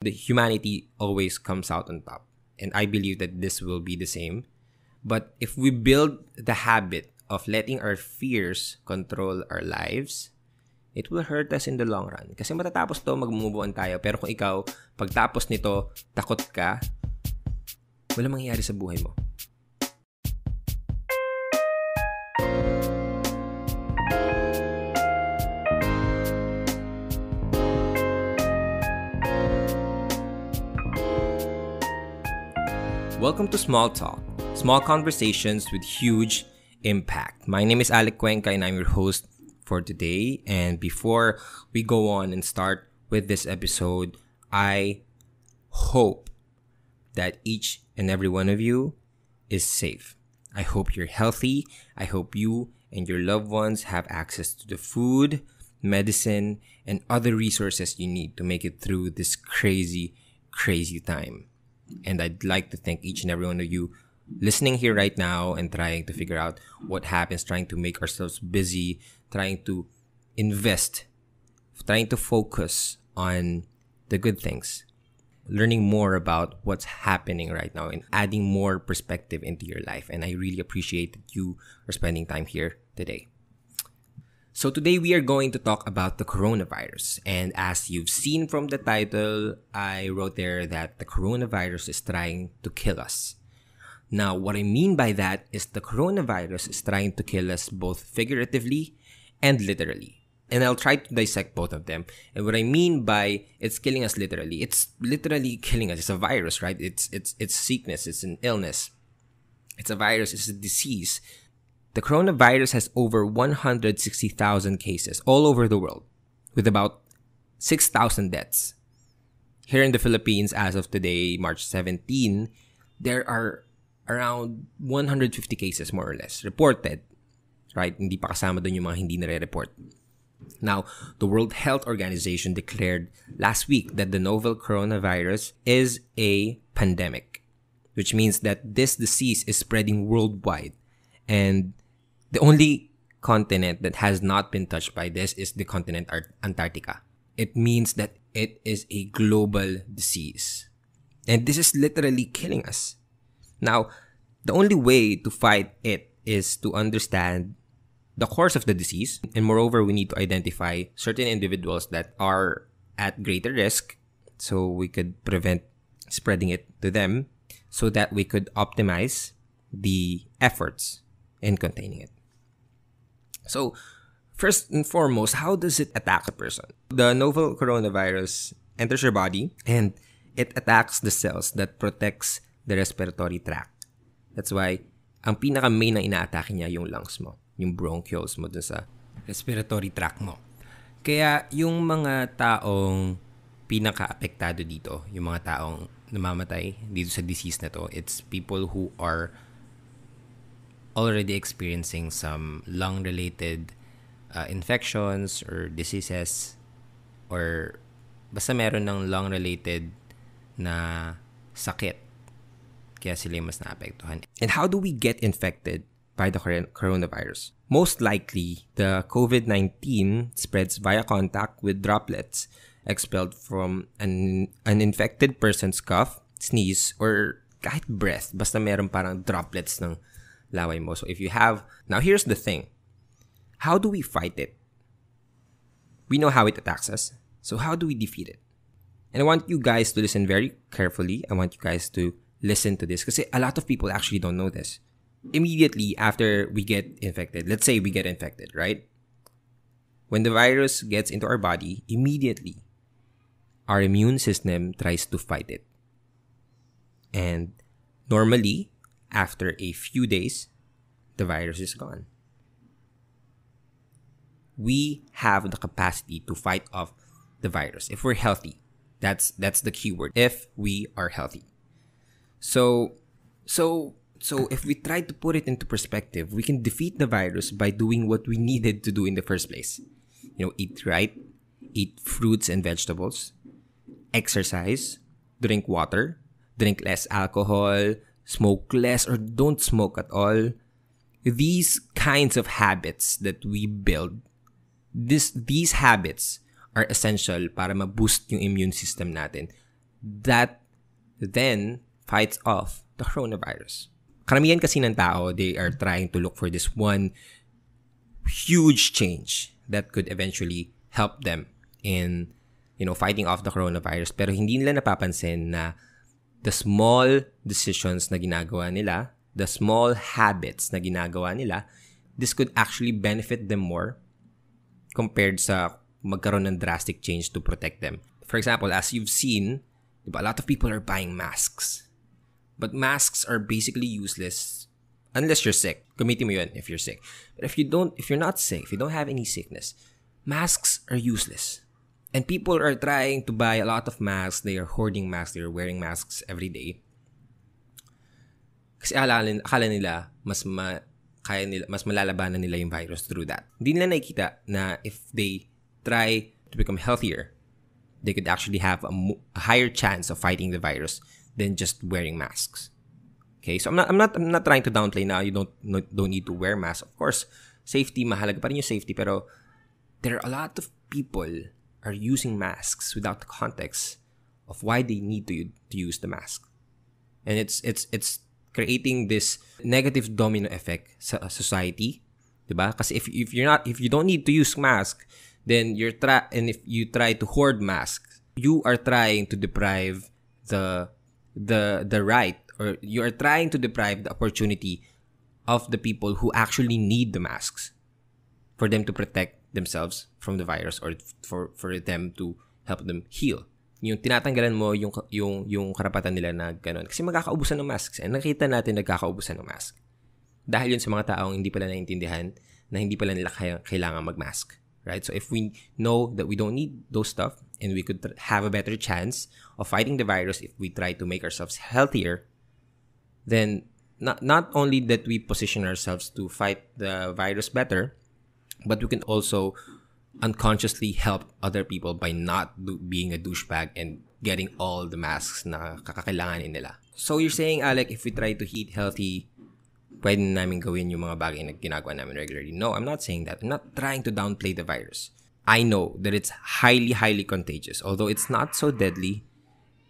The humanity always comes out on top. And I believe that this will be the same. But if we build the habit of letting our fears control our lives, it will hurt us in the long run. Kasi matatapos to, mag-move on tayo. Pero kung ikaw, pagtapos nito, takot ka, wala mangyayari sa buhay mo. Welcome to Small Talk, small conversations with huge impact. My name is Alec Cuenca and I'm your host for today. And before we go on and start with this episode, I hope that each and every one of you is safe. I hope you're healthy. I hope you and your loved ones have access to the food, medicine, and other resources you need to make it through this crazy time. And I'd like to thank each and every one of you listening here right now and trying to figure out what happens, trying to make ourselves busy, trying to invest, trying to focus on the good things, learning more about what's happening right now and adding more perspective into your life. And I really appreciate that you are spending time here today. So today we are going to talk about the coronavirus. And as you've seen from the title, I wrote there that the coronavirus is trying to kill us. Now, what I mean by that is the coronavirus is trying to kill us both figuratively and literally. And I'll try to dissect both of them. And what I mean by it's killing us literally, it's literally killing us. It's a virus, right? It's sickness, it's an illness. It's a virus, it's a disease. The coronavirus has over 160,000 cases all over the world, with about 6,000 deaths. Here in the Philippines, as of today, March 17, there are around 150 cases, more or less, reported. Right? Hindi pa kasama dun yung mga hindi nare-report. Now, the World Health Organization declared last week that the novel coronavirus is a pandemic, which means that this disease is spreading worldwide. And the only continent that has not been touched by this is the continent Antarctica. It means that it is a global disease. And this is literally killing us. Now, the only way to fight it is to understand the course of the disease. And moreover, we need to identify certain individuals that are at greater risk so we could prevent spreading it to them so that we could optimize the efforts in containing it. So, first and foremost, how does it attack a person? The novel coronavirus enters your body and it attacks the cells that protects the respiratory tract. That's why, ang pinaka-main na ina-atake niya yung lungs mo, yung bronchioles mo dun sa respiratory tract mo. Kaya, yung mga taong pinaka-apektado dito, yung mga taong namamatay dito sa disease na to, it's people who are already experiencing some lung-related infections or diseases or basta meron ng lung-related na sakit kaya sila yung mas naapektuhan. And how do we get infected by the coronavirus? Most likely, the COVID-19 spreads via contact with droplets expelled from an infected person's cough, sneeze, or kahit breath. Basta meron parang droplets ng laway mo. So if you have... Now, here's the thing. How do we fight it? We know how it attacks us. So how do we defeat it? And I want you guys to listen very carefully. I want you guys to listen to this because a lot of people actually don't know this. Immediately after we get infected, let's say we get infected, right? When the virus gets into our body, immediately, our immune system tries to fight it. And normally, after a few days, the virus is gone. We have the capacity to fight off the virus if we're healthy. That's the key word. If we are healthy. So if we try to put it into perspective, we can defeat the virus by doing what we needed to do in the first place. Eat right, eat fruits and vegetables, exercise, drink water, drink less alcohol, smoke less or don't smoke at all. These kinds of habits that we build, these habits are essential para ma-boost yung immune system natin that then fights off the coronavirus. Karamihan kasi ng tao, they are trying to look for this one huge change that could eventually help them in, fighting off the coronavirus. Pero hindi nila napapansin na the small decisions na ginagawa nila, the small habits na ginagawa nila, this could actually benefit them more compared sa magkaroon ng drastic change to protect them. For example, as you've seen, a lot of people are buying masks. But masks are basically useless unless you're sick. Gamitin mo yun if you're sick. But if you're not sick, if you don't have any sickness, masks are useless. And people are trying to buy a lot of masks. They are hoarding masks. They are wearing masks every day. Kasi akala nila mas malalabanan nila yung virus through that. Hindi nila nakikita na if they try to become healthier, they could actually have a higher chance of fighting the virus than just wearing masks. Okay, so I'm not trying to downplay now. You don't need to wear masks. Of course, safety, mahalaga pa rin yung safety, pero there are a lot of people are using masks without the context of why they need to use the mask. And it's creating this negative domino effect sa society, 'di ba? Kasi if you don't need to use mask, then if you try to hoard masks, you are trying to deprive the right, or you are trying to deprive the opportunity of the people who actually need the masks for them to protect themselves from the virus, or for them to help them heal. Yung tinatanggalan mo yung karapatan nila na ganun. Kasi magkakaubusan ng masks. And nakita natin nagkakaubusan ng mask. Dahil yun sa mga taong hindi pala naintindihan na hindi pala nila kailangan mag-mask. Right? So if we know that we don't need those stuff, and we could have a better chance of fighting the virus if we try to make ourselves healthier, then not only that we position ourselves to fight the virus better, but we can also unconsciously help other people by not being a douchebag and getting all the masks na kakakailanganin nila. So you're saying, Alec, if we try to eat healthy, pwede namin gawin yung mga bagay na ginagawa namin regularly. No, I'm not saying that. I'm not trying to downplay the virus. I know that it's highly, highly contagious, although it's not so deadly.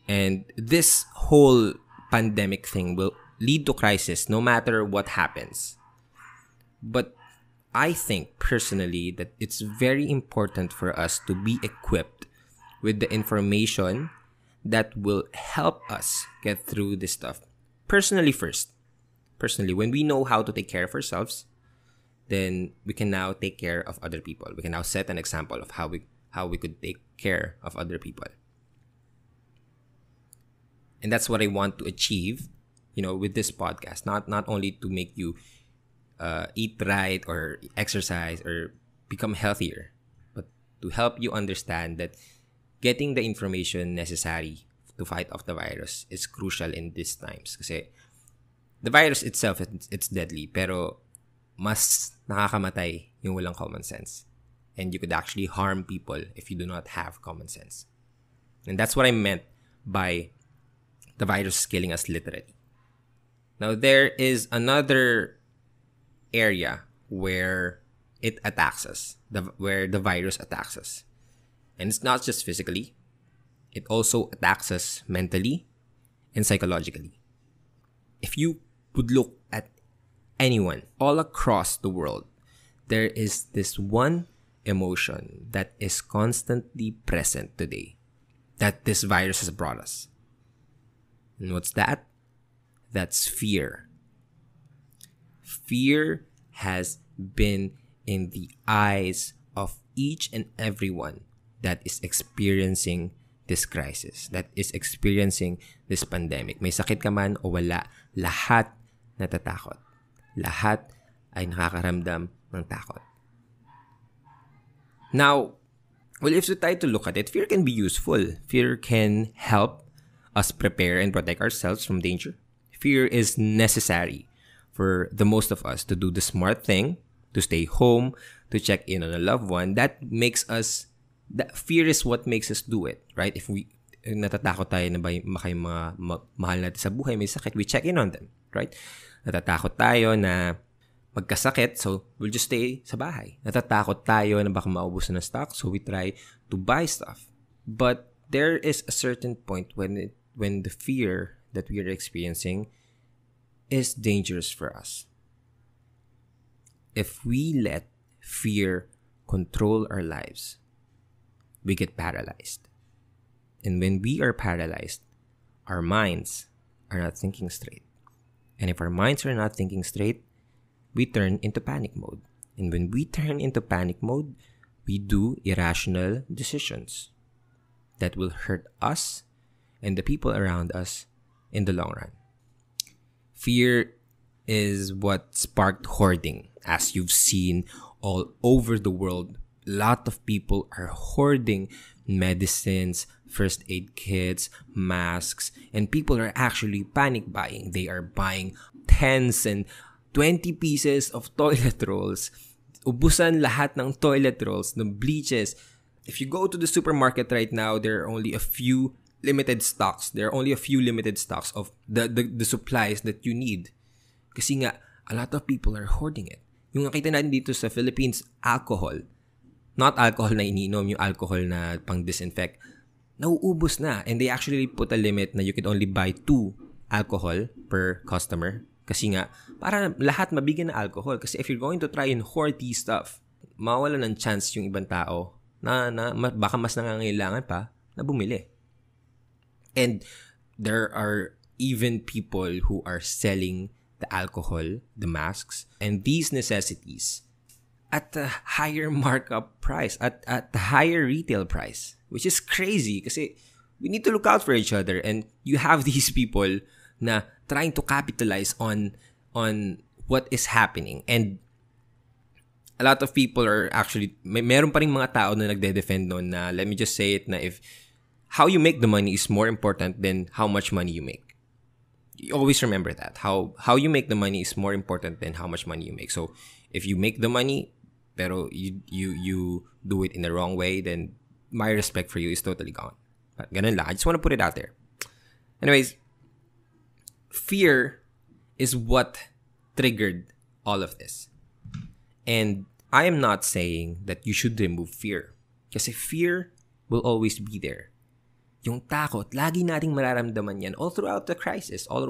And this whole pandemic thing will lead to crisis no matter what happens. But I think personally that it's very important for us to be equipped with the information that will help us get through this stuff. Personally, when we know how to take care of ourselves, then we can now take care of other people. We can now set an example of how we could take care of other people. And that's what I want to achieve, with this podcast. Not only to make you eat right or exercise or become healthier, but to help you understand that getting the information necessary to fight off the virus is crucial in these times. Kasi the virus itself, it's deadly, pero mas nakakamatay yung walang common sense. And you could actually harm people if you do not have common sense. And that's what I meant by the virus killing us literally. Now, there is another area where it attacks us, where the virus attacks us. And it's not just physically, it also attacks us mentally and psychologically. If you would look at anyone all across the world, there is this one emotion that is constantly present today that this virus has brought us. And what's that? That's fear. Fear has been in the eyes of each and everyone that is experiencing this crisis, that is experiencing this pandemic. May sakit ka man o wala, lahat natatakot. Lahat ay nakakaramdam ng takot. Now, if we try to look at it, fear can be useful. Fear can help us prepare and protect ourselves from danger. Fear is necessary for the most of us to do the smart thing, to stay home, to check in on a loved one. That fear is what makes us do it, right? If we natatakot tayo na ba may mga mahal natin sa buhay, may sakit, we check in on them, right? Natatakot tayo na magkasakit, so we'll just stay sa bahay. Natatakot tayo na baka maubusan ng stock, so we try to buy stuff. But there is a certain point when the fear that we are experiencing is dangerous for us. If we let fear control our lives, we get paralyzed. And when we are paralyzed, our minds are not thinking straight. And if our minds are not thinking straight, we turn into panic mode. And when we turn into panic mode, we do irrational decisions that will hurt us and the people around us in the long run. Fear is what sparked hoarding, as you've seen all over the world. A lot of people are hoarding medicines, first aid kits, masks, and people are actually panic buying. They are buying 10s and 20 pieces of toilet rolls. Ubusan lahat ng toilet rolls, ng bleaches. If you go to the supermarket right now, there are only a few limited stocks. There are only a few limited stocks of the supplies that you need. Kasi nga, a lot of people are hoarding it. Yung nakita natin dito sa Philippines, alcohol. Not alcohol na iniinom, yung alcohol na pang-disinfect. Nauubos na. And they actually put a limit na you can only buy 2 alcohol per customer. Kasi nga, para lahat mabigyan na alcohol. Kasi if you're going to try and hoard these stuff, mawala ng chance yung ibang tao na baka mas nangangailangan pa na bumili. And there are even people who are selling the alcohol, the masks, and these necessities at a higher markup price, at a higher retail price, which is crazy kasi we need to look out for each other. And you have these people na trying to capitalize on what is happening. And a lot of people are actually, meron pa rin mga tao na nagde-defend nun na, let me just say it, na if how you make the money is more important than how much money you make. You always remember that. How you make the money is more important than how much money you make. So, if you make the money, pero you do it in the wrong way, then my respect for you is totally gone. Ganun lang. I just want to put it out there. Anyways, fear is what triggered all of this. And I am not saying that you should remove fear. Kasi fear will always be there. Yung takot, lagi nating mararamdaman yan all throughout the crisis, all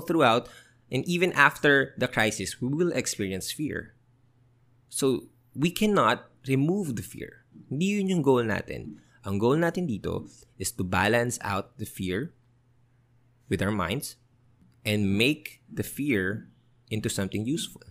throughout, and even after the crisis, we will experience fear. So, we cannot remove the fear. Hindi yun yung goal natin. Ang goal natin dito is to balance out the fear with our minds and make the fear into something useful.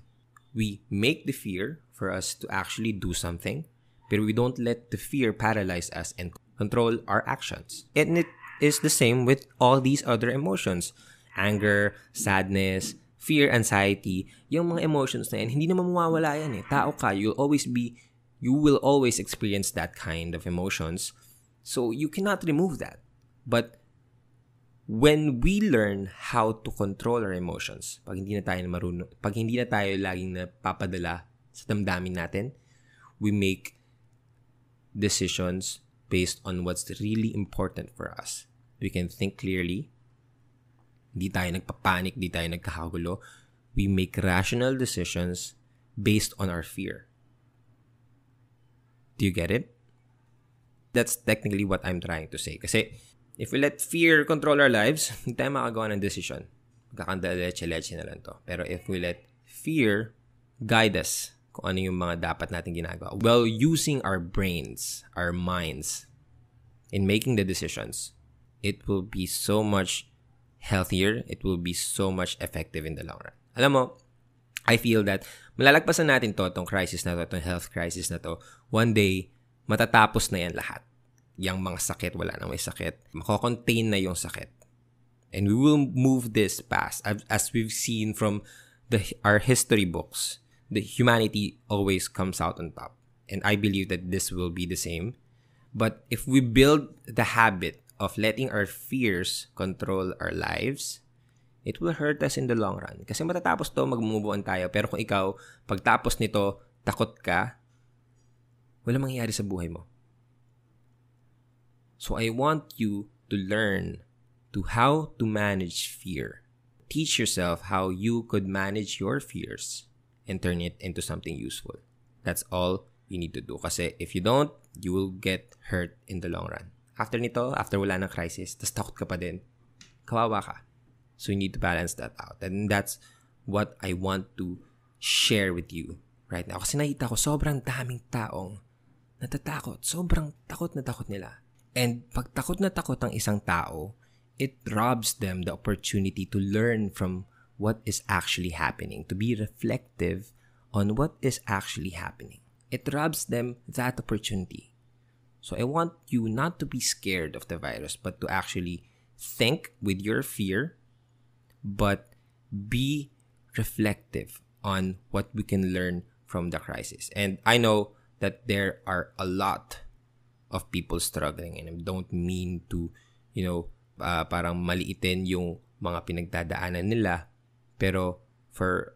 We make the fear for us to actually do something, but we don't let the fear paralyze us and control our actions. And it is the same with all these other emotions. Anger, sadness, fear, anxiety. Yung mga emotions na yan, hindi naman mawawala yan eh. Tao ka, you will always experience that kind of emotions. So you cannot remove that. But when we learn how to control our emotions, pag hindi na tayo laging napapadala sa damdamin natin, we make decisions based on what's really important for us. We can think clearly. Di tayo nagpapanik, di tayo nagkakagulo. We make rational decisions based on our fear. Do you get it? That's technically what I'm trying to say. Kasi if we let fear control our lives, hindi tayo makagawa ng decision. Magkakanda-leche-leche na lang to. Pero if we let fear guide us kung ano yung mga dapat natin ginagawa, while using our brains, our minds, in making the decisions, it will be so much healthier. It will be so much effective in the long run. Alam mo, I feel that malalagpasan natin tong crisis na to, tong health crisis na to. One day, matatapos na yan lahat. Yang mga sakit, wala na may sakit. Mako-contain na yung sakit. And we will move this past. As we've seen from our history books, the humanity always comes out on top. And I believe that this will be the same. But if we build the habit of letting our fears control our lives, it will hurt us in the long run. Kasi matatapos to, mag-move on tayo. Pero kung ikaw, pagtapos nito, takot ka, wala mangyayari sa buhay mo. So I want you to learn how to manage fear. Teach yourself how you could manage your fears and turn it into something useful. That's all you need to do. Kasi if you don't, you will get hurt in the long run. After nito, after wala ng crisis, tas takot ka pa din, kawawa ka. So you need to balance that out. And that's what I want to share with you right now. Kasi nakita ko sobrang daming taong natatakot. Sobrang takot na takot nila. And pag takot na takot ang isang tao, it robs them the opportunity to learn from what is actually happening, to be reflective on what is actually happening. It robs them that opportunity. So I want you not to be scared of the virus, but to actually think with your fear, but be reflective on what we can learn from the crisis. And I know that there are a lot of people struggling, and I don't mean to, parang maliitin yung mga pinagdadaanan nila. Pero for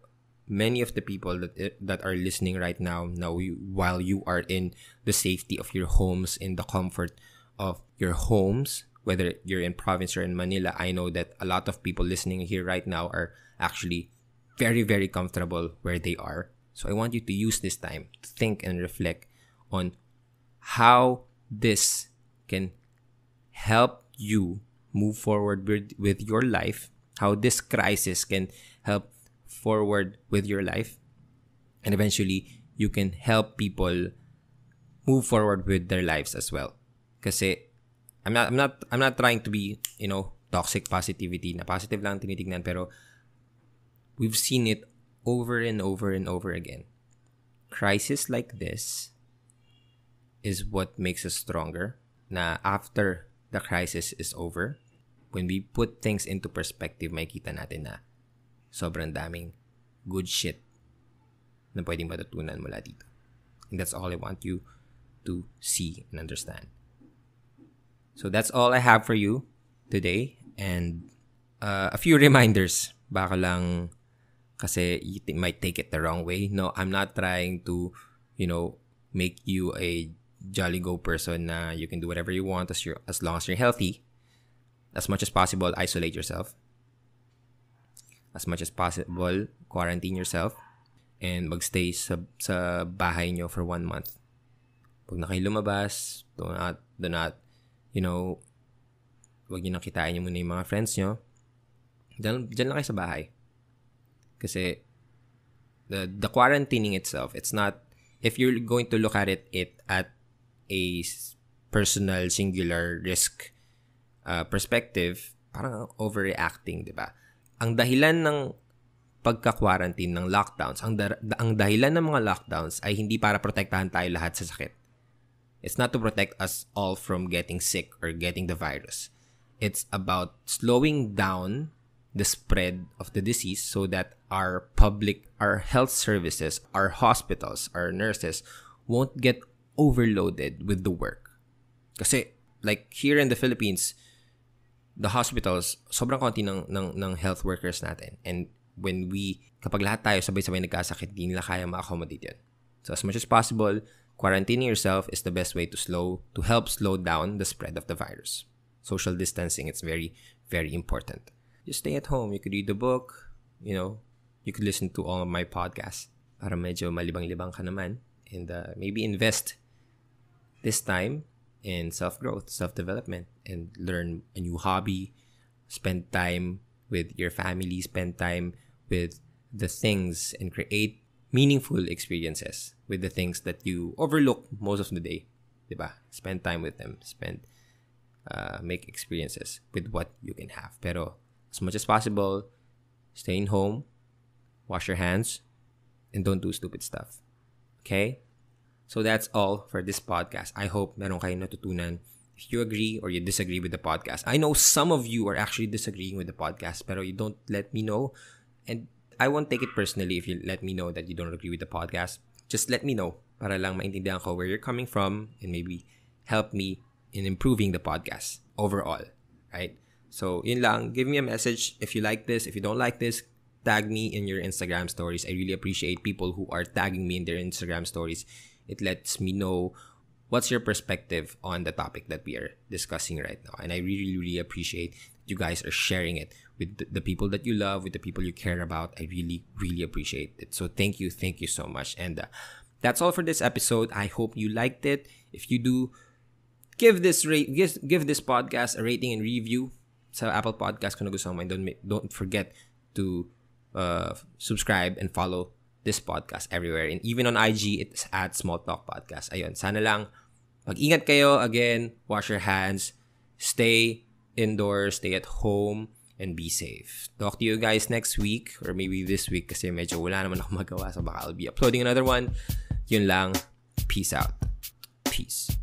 many of the people that are listening right now, while you are in the safety of your homes, in the comfort of your homes, whether you're in province or in Manila, I know that a lot of people listening here right now are actually very, very comfortable where they are. So I want you to use this time to think and reflect on how this can help you move forward with your life, how this crisis can help forward with your life, and eventually you can help people move forward with their lives as well. Kasi I'm not trying to be, toxic positivity, na positive lang tinitignan, pero we've seen it over and over and over again. Crisis like this is what makes us stronger. Na after the crisis is over, when we put things into perspective, makita natin na sobrang daming good shit na pwedeng matutunan mula dito. And that's all I want you to see and understand. So that's all I have for you today. And a few reminders. Baka lang kasi you might take it the wrong way. No, I'm not trying to, make you a jolly go person na you can do whatever you want as long as you're healthy. As much as possible, isolate yourself. As much as possible, quarantine yourself. And magstay sa bahay nyo for 1 month. Pag na kayo lumabas, do not, wag nyo nakitain nyo muna yung mga friends nyo. Diyan lang kayo sa bahay. Kasi the quarantining itself, it's not, if you're going to look at it at a personal, singular risk perspective, parang overreacting, di ba? Ang dahilan ng pagka-quarantine ng lockdowns, ang dahilan ng mga lockdowns ay hindi para protektahan tayo lahat sa sakit. It's not to protect us all from getting sick or getting the virus. It's about slowing down the spread of the disease so that our health services, our hospitals, our nurses won't get overloaded with the work. Kasi like here in the Philippines, the hospitals, sobrang konti ng health workers natin. And kapag lahat tayo sabay-sabay nagkasakit, di nila kaya ma-accommodate yun. So as much as possible, quarantining yourself is the best way to help slow down the spread of the virus. Social distancing, it's very, very important. Just stay at home. You could read the book, you could listen to all of my podcasts para medyo malibang-libang ka naman. And maybe invest this time in self-growth, self-development, and learn a new hobby, spend time with your family, spend time with the things, and create meaningful experiences with the things that you overlook most of the day. Diba? Spend time with them. Make experiences with what you can have. Pero as much as possible, stay in home, wash your hands, and don't do stupid stuff. Okay? So that's all for this podcast. I hope meron kayong natutunan. If you agree or you disagree with the podcast. I know some of you are actually disagreeing with the podcast, pero you don't let me know. And I won't take it personally if you let me know that you don't agree with the podcast. Just let me know para lang maintindihan ko where you're coming from and maybe help me in improving the podcast overall. Right? So, yun lang. Give me a message if you like this. If you don't like this, tag me in your Instagram stories. I really appreciate people who are tagging me in their Instagram stories. It lets me know what's your perspective on the topic that we are discussing right now. And I really, really appreciate you guys are sharing it with the people that you love, with the people you care about. I really, really appreciate it. So thank you so much. And that's all for this episode. I hope you liked it. If you do, give this podcast a rating and review sa Apple Podcast kung nagustuhan mo. Don't forget to subscribe and follow this podcast everywhere. And even on IG, it's at Small Talk Podcast. Ayun, sana lang mag-ingat kayo. Again, wash your hands, stay indoors, stay at home, and be safe. Talk to you guys next week or maybe this week kasi medyo wala naman ako magawa, so baka I'll be uploading another one. Yun lang. Peace out. Peace.